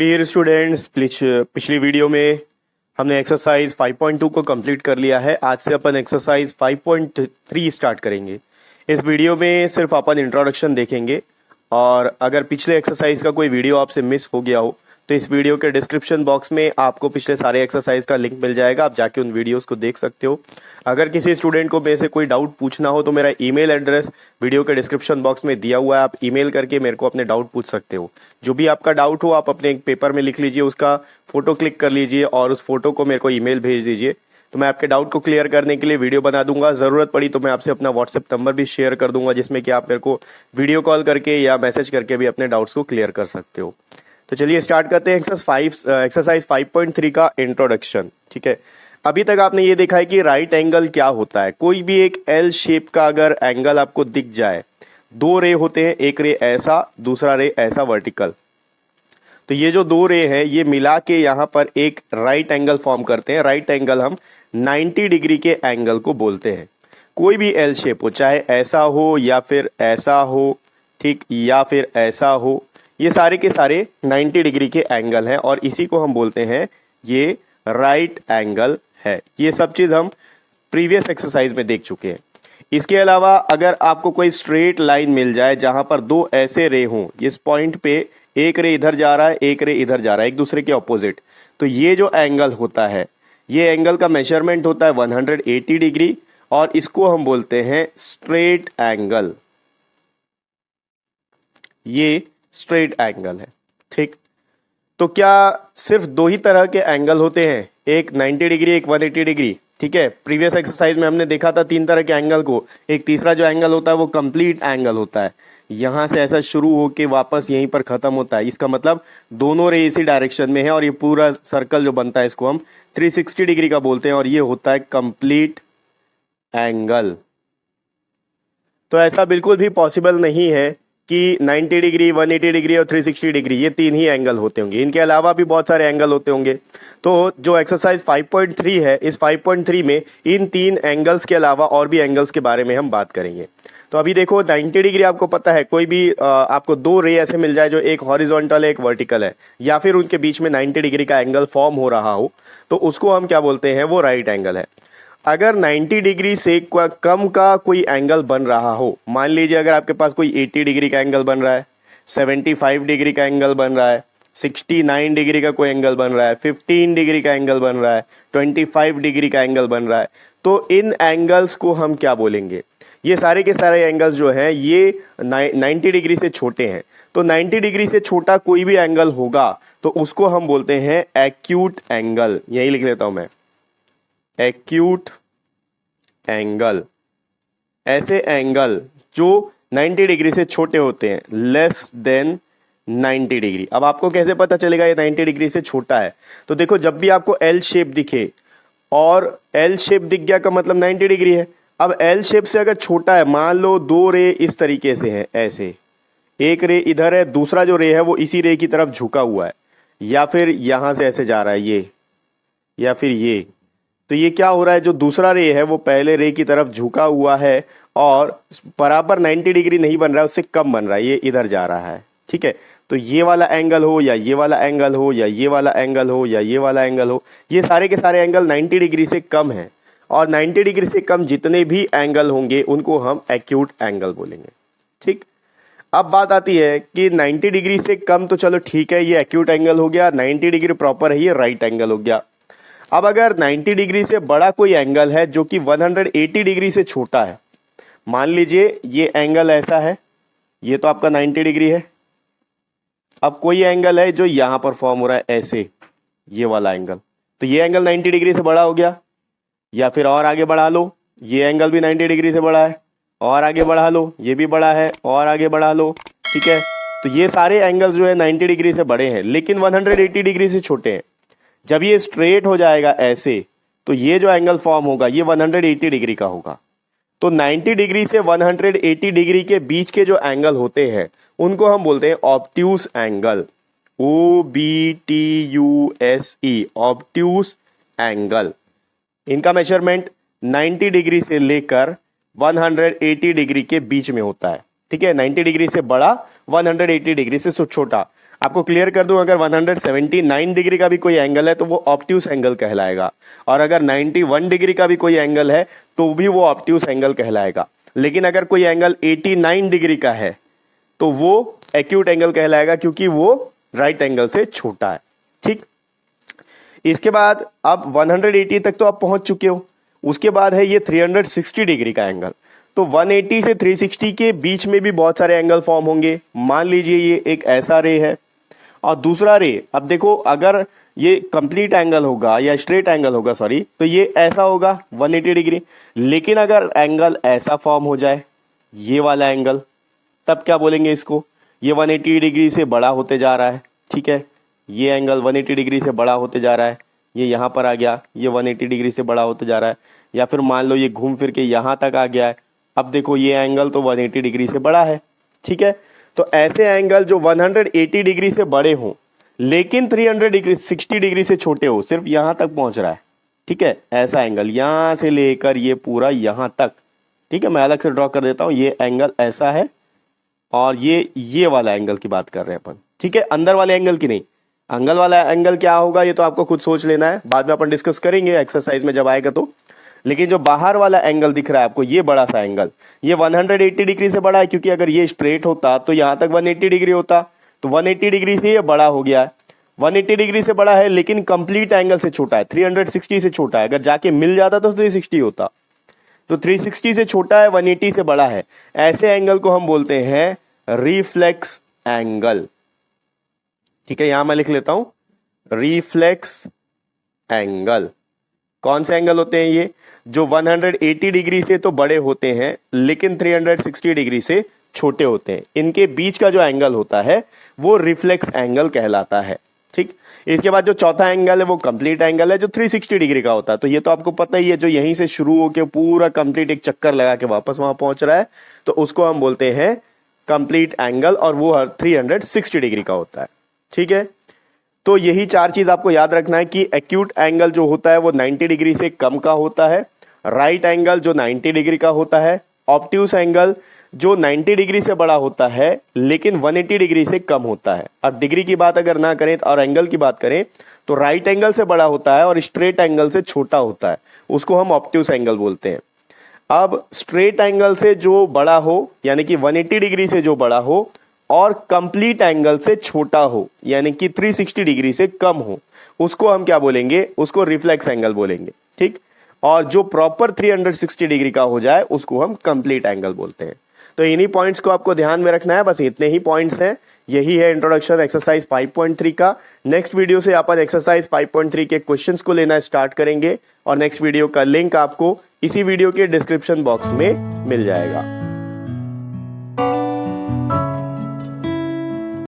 Good year students. पिछली video में हमने एक्सरसाइज 5.2 को कंप्लीट कर लिया है। आज से अपन एक्सरसाइज 5.3 स्टार्ट करेंगे। इस वीडियो में सिर्फ अपन इंट्रोडक्शन देखेंगे और अगर पिछले एक्सरसाइज का कोई वीडियो आपसे मिस हो गया हो तो इस वीडियो के डिस्क्रिप्शन बॉक्स में आपको पिछले सारे एक्सरसाइज का लिंक मिल जाएगा, आप जाके उन वीडियोस को देख सकते हो। अगर किसी स्टूडेंट को मेरे से कोई डाउट पूछना हो तो मेरा ईमेल एड्रेस वीडियो के डिस्क्रिप्शन बॉक्स में दिया हुआ है, आप ईमेल करके मेरे को अपने डाउट पूछ सकते हो। जो भी आपका डाउट हो आप अपने एक पेपर में लिख लीजिए, उसका फोटो क्लिक कर लीजिए और उस फोटो को मेरे को ईमेल भेज दीजिए, तो मैं आपके डाउट को क्लियर करने के लिए वीडियो बना दूंगा। ज़रूरत पड़ी तो मैं आपसे अपना व्हाट्सएप नंबर भी शेयर कर दूंगा, जिसमें कि आप मेरे को वीडियो कॉल करके या मैसेज करके भी अपने डाउट्स को क्लियर कर सकते हो। तो चलिए स्टार्ट करते हैं एक्सरसाइज 5.3 का इंट्रोडक्शन। ठीक है, अभी तक आपने ये देखा है कि राइट एंगल क्या होता है। कोई भी एक एल शेप का अगर एंगल आपको दिख जाए, दो रे होते हैं, एक रे ऐसा दूसरा रे ऐसा वर्टिकल, तो ये जो दो रे हैं ये मिला के यहाँ पर एक राइट एंगल फॉर्म करते हैं। राइट एंगल हम 90 डिग्री के एंगल को बोलते हैं। कोई भी एल शेप हो, चाहे ऐसा हो या फिर ऐसा हो, ठीक, या फिर ऐसा हो, ये सारे के सारे 90 डिग्री के एंगल हैं और इसी को हम बोलते हैं ये राइट एंगल है। ये सब चीज़ हम प्रीवियस एक्सरसाइज में देख चुके हैं। इसके अलावा अगर आपको कोई स्ट्रेट लाइन मिल जाए जहां पर दो ऐसे रे हों, इस पॉइंट पे एक रे इधर जा रहा है एक रे इधर जा रहा है, एक दूसरे के ऑपोजिट, तो ये जो एंगल होता है, ये एंगल का मेजरमेंट होता है 180 डिग्री और इसको हम बोलते हैं स्ट्रेट एंगल। ये स्ट्रेट एंगल है। ठीक, तो क्या सिर्फ दो ही तरह के एंगल होते हैं, एक 90 डिग्री एक 180 डिग्री? ठीक है, प्रीवियस एक्सरसाइज में हमने देखा था तीन तरह के एंगल को। एक तीसरा जो एंगल होता है वो कंप्लीट एंगल होता है, यहां से ऐसा शुरू होके वापस यहीं पर खत्म होता है। इसका मतलब दोनों रे इसी डायरेक्शन में है और ये पूरा सर्कल जो बनता है इसको हम 360 डिग्री का बोलते हैं और ये होता है कंप्लीट एंगल। तो ऐसा बिल्कुल भी पॉसिबल नहीं है कि 90 डिग्री 180 डिग्री और 360 डिग्री ये तीन ही एंगल होते होंगे, इनके अलावा भी बहुत सारे एंगल होते होंगे। तो जो एक्सरसाइज 5.3 है, इस 5.3 में इन तीन एंगल्स के अलावा और भी एंगल्स के बारे में हम बात करेंगे। तो अभी देखो 90 डिग्री आपको पता है, कोई भी आपको दो रे ऐसे मिल जाए जो एक हॉरिजॉन्टल है एक वर्टिकल है, या फिर उनके बीच में 90 डिग्री का एंगल फॉर्म हो रहा हो, तो उसको हम क्या बोलते हैं, वो राइट एंगल है। अगर 90 डिग्री से कम का कोई एंगल बन रहा हो, मान लीजिए अगर आपके पास कोई 80 डिग्री का एंगल बन रहा है, 75 डिग्री का एंगल बन रहा है, 69 डिग्री का कोई एंगल बन रहा है, 15 डिग्री का एंगल बन रहा है, 25 डिग्री का एंगल बन रहा है, तो इन एंगल्स को हम क्या बोलेंगे? ये सारे के सारे एंगल्स जो हैं ये 90 डिग्री से छोटे हैं। तो 90 डिग्री से छोटा कोई भी एंगल होगा तो उसको हम बोलते हैं एक्यूट एंगल। यही लिख लेता हूं मैं, एक्यूट एंगल। ऐसे एंगल जो 90 डिग्री से छोटे होते हैं, लेस देन 90 डिग्री। अब आपको कैसे पता चलेगा ये 90 डिग्री से छोटा है? तो देखो, जब भी आपको एल शेप दिखे और एल शेप दिख गया का मतलब 90 डिग्री है। अब एल शेप से अगर छोटा है, मान लो दो रे इस तरीके से है, ऐसे एक रे इधर है, दूसरा जो रे है वो इसी रे की तरफ झुका हुआ है, या फिर यहां से ऐसे जा रहा है ये, या फिर ये, तो ये क्या हो रहा है, जो दूसरा रे है वो पहले रे की तरफ झुका हुआ है और बराबर 90 डिग्री नहीं बन रहा है, उससे कम बन रहा है, ये इधर जा रहा है। ठीक है, तो ये वाला एंगल हो या ये वाला एंगल हो या ये वाला एंगल हो या ये वाला एंगल हो, ये सारे के सारे एंगल 90 डिग्री से कम है और 90 डिग्री से कम जितने भी एंगल होंगे उनको हम एक्यूट एंगल बोलेंगे। ठीक, अब बात आती है कि 90 डिग्री से कम तो चलो ठीक है, ये एक्यूट एंगल हो गया, 90 डिग्री प्रॉपर है, ये राइट एंगल हो गया। अब अगर 90 डिग्री से बड़ा कोई एंगल है जो कि 180 डिग्री से छोटा है, मान लीजिए ये एंगल ऐसा है, ये तो आपका 90 डिग्री है। अब कोई एंगल है जो यहां पर फॉर्म हो रहा है ऐसे, ये वाला एंगल, तो ये एंगल 90 डिग्री से बड़ा हो गया। या फिर और आगे बढ़ा लो, ये एंगल भी 90 डिग्री से बड़ा है, और आगे बढ़ा लो, ये भी बड़ा है, और आगे बढ़ा लो। ठीक है, तो ये सारे एंगल्स जो है 90 डिग्री से बड़े हैं लेकिन 180 डिग्री से छोटे हैं। जब ये स्ट्रेट हो जाएगा ऐसे, तो ये जो एंगल फॉर्म होगा ये 180 डिग्री का होगा। तो 90 डिग्री से 180 डिग्री के बीच के जो एंगल होते हैं उनको हम बोलते हैं obtuse angle, OBTUSE, obtuse angle. इनका मेजरमेंट 90 डिग्री से लेकर 180 डिग्री के बीच में होता है। ठीक है, 90 डिग्री से बड़ा, 180 डिग्री से छोटा। आपको क्लियर कर दूं, अगर 179 डिग्री का भी कोई एंगल है तो वो ऑब्ट्यूस एंगल कहलाएगा, और अगर 91 डिग्री का भी कोई एंगल है तो भी वो ऑब्ट्यूस एंगल कहलाएगा। लेकिन अगर कोई एंगल 89 डिग्री का है तो वो एक्यूट एंगल कहलाएगा, क्योंकि वो राइट एंगल से छोटा है। ठीक, इसके बाद अब 180 तक तो आप पहुंच चुके हो। उसके बाद है ये 360 डिग्री का एंगल। तो 180 से 360 के बीच में भी बहुत सारे एंगल फॉर्म होंगे। मान लीजिए ये एक ऐसा रे है और दूसरा रे, अब देखो अगर ये कंप्लीट एंगल होगा या स्ट्रेट एंगल होगा, सॉरी, तो ये ऐसा होगा 180 डिग्री। लेकिन अगर एंगल ऐसा फॉर्म हो जाए, ये वाला एंगल, तब क्या बोलेंगे इसको, ये 180 डिग्री से बड़ा होते जा रहा है। ठीक है, ये एंगल 180 डिग्री से बड़ा होते जा रहा है, ये यहाँ पर आ गया, ये 180 डिग्री से बड़ा होते जा रहा है। या फिर मान लो ये घूम फिर के यहाँ तक आ गया है, अब देखो ये एंगल तो 180 डिग्री से बड़ा है। ठीक है, तो ऐसे एंगल जो 180 डिग्री से बड़े हों लेकिन 360 डिग्री से छोटे हो, सिर्फ यहाँ तक पहुँच रहा है। ठीक है, ऐसा एंगल यहाँ से लेकर ये पूरा यहाँ तक। ठीक है, मैं अलग से ड्रॉ कर देता हूँ, ये एंगल ऐसा है और ये वाला एंगल की बात कर रहे हैं अपन। ठीक है, अंदर वाले एंगल की नहीं। एंगल वाला एंगल क्या होगा ये तो आपको खुद सोच लेना है, बाद में अपन डिस्कस करेंगे एक्सरसाइज में जब आएगा तो। लेकिन जो बाहर वाला एंगल दिख रहा है आपको, ये बड़ा सा एंगल, ये 180 डिग्री से बड़ा है, क्योंकि अगर ये स्ट्रेट होता तो यहाँ तक 180 डिग्री होता, तो 180 डिग्री से ये बड़ा हो गया है। 180 डिग्री से बड़ा है लेकिन कंप्लीट एंगल से छोटा है, 360 से छोटा है। अगर जाके मिल जाता तो 360 होता, तो 360 से छोटा है, 180 से बड़ा है। ऐसे एंगल को हम बोलते हैं रिफ्लेक्स एंगल। ठीक है, यहां मैं लिख लेता हूं, रिफ्लेक्स एंगल। कौन से एंगल होते हैं ये, जो 180 डिग्री से तो बड़े होते हैं लेकिन 360 डिग्री से छोटे होते हैं। इनके बीच का जो एंगल होता है वो रिफ्लेक्स एंगल कहलाता है। ठीक, इसके बाद जो चौथा एंगल है वो कंप्लीट एंगल है, जो 360 डिग्री का होता है। तो ये तो आपको पता ही है, जो यहीं से शुरू होकर पूरा कंप्लीट एक चक्कर लगा के वापस वहां पहुंच रहा है, तो उसको हम बोलते हैं कंप्लीट एंगल, और वो 360 डिग्री का होता है। ठीक है, तो यही चार चीज आपको याद रखना है कि एक्यूट एंगल जो होता है वो 90 डिग्री से कम का होता है, राइट एंगल जो 90 डिग्री का होता है, ऑब्ट्यूस एंगल जो 90 डिग्री से बड़ा होता है लेकिन 180 डिग्री से कम होता है। अब डिग्री की बात अगर ना करें और एंगल की बात करें तो राइट एंगल से बड़ा होता है और स्ट्रेट एंगल से छोटा होता है, उसको हम ऑब्ट्यूस एंगल बोलते हैं। अब स्ट्रेट एंगल से जो बड़ा हो यानी कि 180 डिग्री से जो बड़ा हो और कंप्लीट एंगल से छोटा हो यानी कि 360 डिग्री से कम हो, उसको हम क्या बोलेंगे, उसको रिफ्लेक्स एंगल बोलेंगे। ठीक, और जो प्रॉपर 360 डिग्री का हो जाए उसको हम कंप्लीट एंगल बोलते हैं। तो इन्हीं पॉइंट्स को आपको ध्यान में रखना है, बस इतने ही पॉइंट्स हैं। यही है इंट्रोडक्शन एक्सरसाइज 5.3 का। नेक्स्ट वीडियो से अपन एक्सरसाइज 5.3 के क्वेश्चंस को लेना स्टार्ट करेंगे और नेक्स्ट वीडियो का लिंक आपको इसी वीडियो के डिस्क्रिप्शन बॉक्स में मिल जाएगा।